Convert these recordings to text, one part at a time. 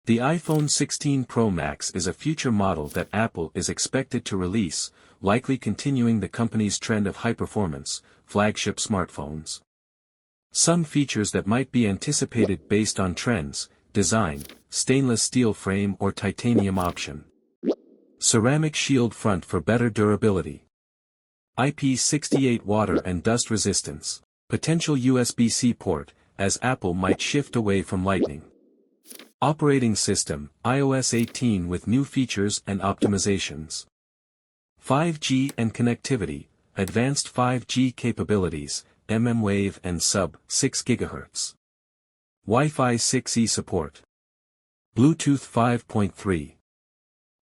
The iPhone 16 Pro Max is a future model that Apple is expected to release, likely continuing the company's trend of high-performance, flagship smartphones. Some features that might be anticipated based on trends: design, stainless steel frame or titanium option. Ceramic shield front for better durability. IP68 water and dust resistance. Potential USB-C port, as Apple might shift away from Lightning. Operating system, iOS 18 with new features and optimizations. 5G and connectivity, advanced 5G capabilities, mmWave and sub-6 GHz. Wi-Fi 6E support. Bluetooth 5.3.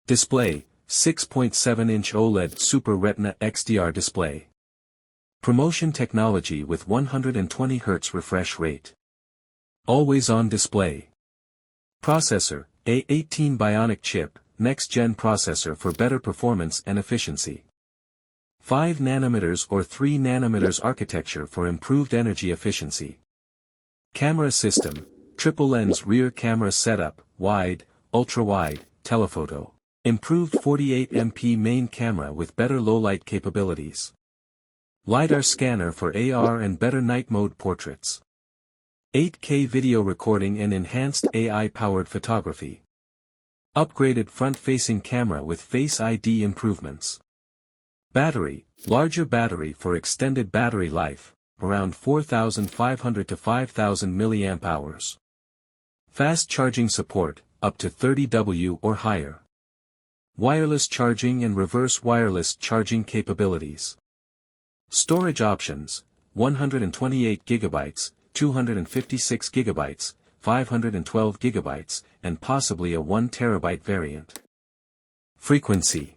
Display, 6.7-inch OLED Super Retina XDR display. Promotion technology with 120 Hz refresh rate. Always-on display. Processor, A18 Bionic chip, next-gen processor for better performance and efficiency. 5 nm or 3 nm architecture for improved energy efficiency. Camera system, triple-lens rear camera setup, wide, ultra-wide, telephoto. Improved 48MP main camera with better low-light capabilities. LiDAR scanner for AR and better night mode portraits. 8K video recording and enhanced AI-powered photography. Upgraded front-facing camera with Face ID improvements. Battery, larger battery for extended battery life, around 4,500 to 5,000 mAh. Fast charging support, up to 30 W or higher. Wireless charging and reverse wireless charging capabilities. Storage options, 128 GB, 256 GB, 512 GB, and possibly a 1 TB variant. Frequency.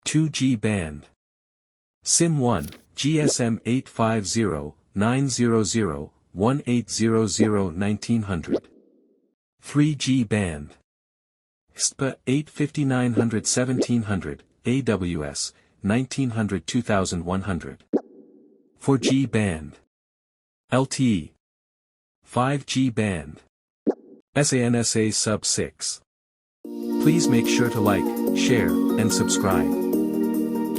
2G band. SIM 1, GSM 850-900-1800-1900. 3G band. SPA 85900-1700, AWS, 1900-2100. 4G band. LTE. 5G band. SANSA sub-6. Please make sure to like, share, and subscribe.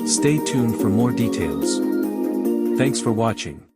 Stay tuned for more details. Thanks for watching.